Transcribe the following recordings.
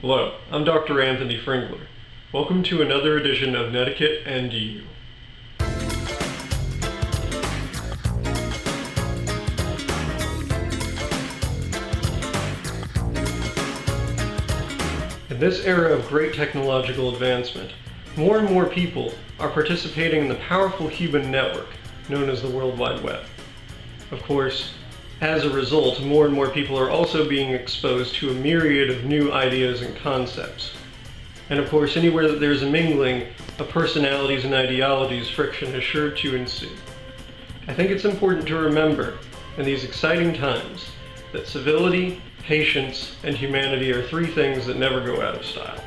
Hello, I'm Dr. Anthony Fringler. Welcome to another edition of Netiquette and You. In this era of great technological advancement, more and more people are participating in the powerful human network known as the World Wide Web. Of course, as a result, more and more people are also being exposed to a myriad of new ideas and concepts. And of course, anywhere that there's a mingling of personalities and ideologies, friction is sure to ensue. I think it's important to remember in these exciting times that civility, patience, and humanity are three things that never go out of style.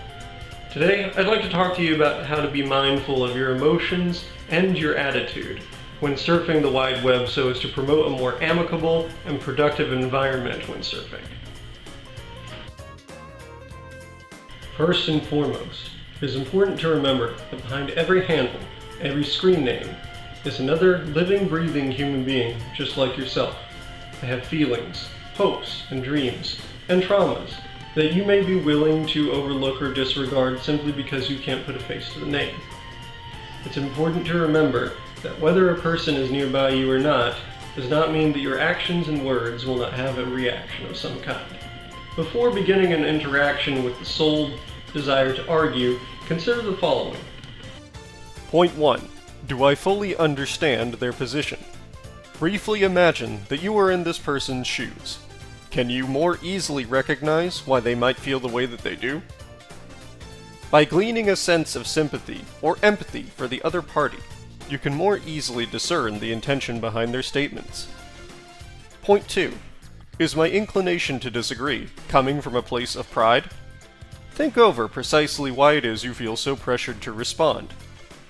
Today, I'd like to talk to you about how to be mindful of your emotions and your attitude when surfing the wide web so as to promote a more amicable and productive environment when surfing. First and foremost, it is important to remember that behind every handle, every screen name, is another living, breathing human being just like yourself. They have feelings, hopes, and dreams, and traumas that you may be willing to overlook or disregard simply because you can't put a face to the name. It's important to remember that whether a person is nearby you or not does not mean that your actions and words will not have a reaction of some kind. Before beginning an interaction with the sole desire to argue, consider the following. Point 1. Do I fully understand their position? Briefly imagine that you are in this person's shoes. Can you more easily recognize why they might feel the way that they do? By gleaning a sense of sympathy or empathy for the other party, you can more easily discern the intention behind their statements. Point 2. Is my inclination to disagree coming from a place of pride? Think over precisely why it is you feel so pressured to respond.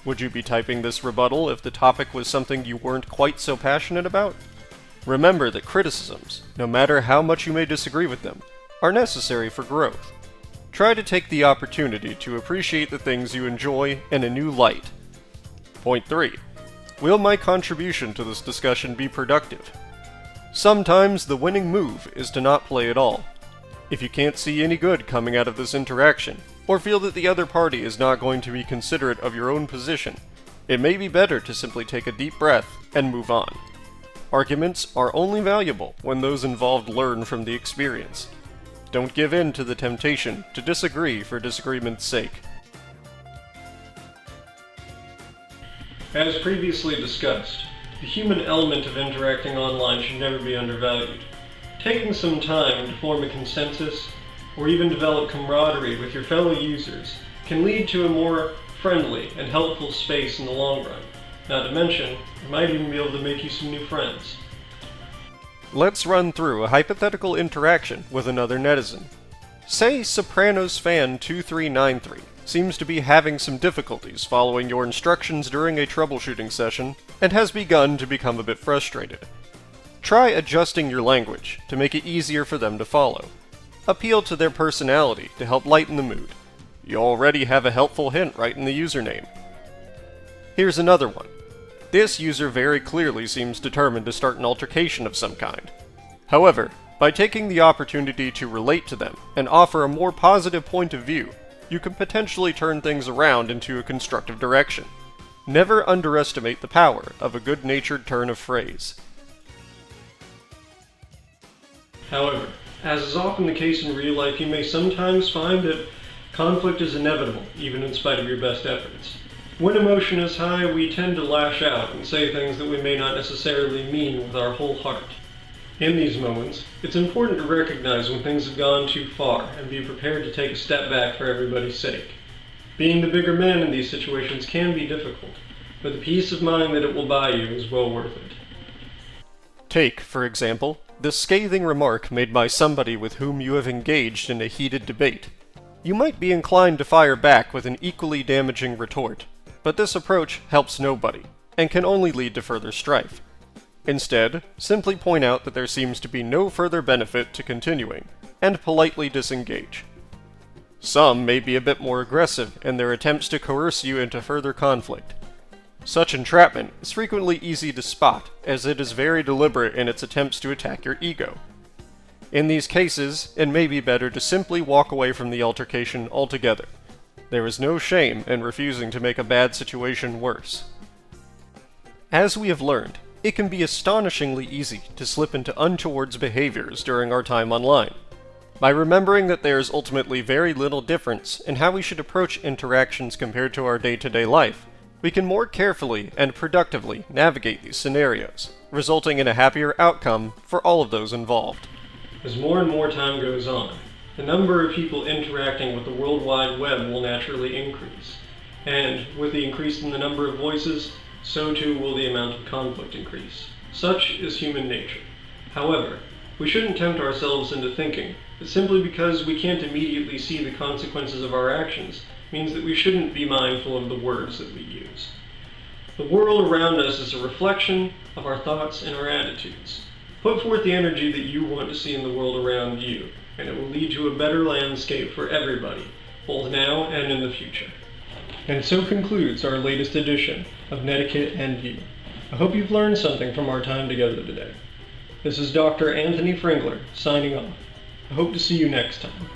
Would you be typing this rebuttal if the topic was something you weren't quite so passionate about? Remember that criticisms, no matter how much you may disagree with them, are necessary for growth. Try to take the opportunity to appreciate the things you enjoy in a new light. Point 3. Will my contribution to this discussion be productive? Sometimes the winning move is to not play at all. If you can't see any good coming out of this interaction, or feel that the other party is not going to be considerate of your own position, it may be better to simply take a deep breath and move on. Arguments are only valuable when those involved learn from the experience. Don't give in to the temptation to disagree for disagreement's sake. As previously discussed, the human element of interacting online should never be undervalued. Taking some time to form a consensus, or even develop camaraderie with your fellow users, can lead to a more friendly and helpful space in the long run. Not to mention, it might even be able to make you some new friends. Let's run through a hypothetical interaction with another netizen. Say Sopranos fan 2393 seems to be having some difficulties following your instructions during a troubleshooting session and has begun to become a bit frustrated. Try adjusting your language to make it easier for them to follow. Appeal to their personality to help lighten the mood. You already have a helpful hint right in the username. Here's another one. This user very clearly seems determined to start an altercation of some kind. However, by taking the opportunity to relate to them and offer a more positive point of view, you can potentially turn things around into a constructive direction. Never underestimate the power of a good-natured turn of phrase. However, as is often the case in real life, you may sometimes find that conflict is inevitable, even in spite of your best efforts. When emotion is high, we tend to lash out and say things that we may not necessarily mean with our whole heart. In these moments, it's important to recognize when things have gone too far and be prepared to take a step back for everybody's sake. Being the bigger man in these situations can be difficult, but the peace of mind that it will buy you is well worth it. Take, for example, the scathing remark made by somebody with whom you have engaged in a heated debate. You might be inclined to fire back with an equally damaging retort, but this approach helps nobody, and can only lead to further strife. Instead, simply point out that there seems to be no further benefit to continuing, and politely disengage. Some may be a bit more aggressive in their attempts to coerce you into further conflict. Such entrapment is frequently easy to spot, as it is very deliberate in its attempts to attack your ego. In these cases, it may be better to simply walk away from the altercation altogether. There is no shame in refusing to make a bad situation worse. As we have learned, it can be astonishingly easy to slip into untoward behaviors during our time online. By remembering that there is ultimately very little difference in how we should approach interactions compared to our day-to-day life, we can more carefully and productively navigate these scenarios, resulting in a happier outcome for all of those involved. As more and more time goes on, the number of people interacting with the World Wide Web will naturally increase. And with the increase in the number of voices, so too will the amount of conflict increase. Such is human nature. However, we shouldn't tempt ourselves into thinking that simply because we can't immediately see the consequences of our actions means that we shouldn't be mindful of the words that we use. The world around us is a reflection of our thoughts and our attitudes. Put forth the energy that you want to see in the world around you, and it will lead to a better landscape for everybody, both now and in the future. And so concludes our latest edition of Netiquette and You. I hope you've learned something from our time together today. This is Dr. Anthony Fringler, signing off. I hope to see you next time.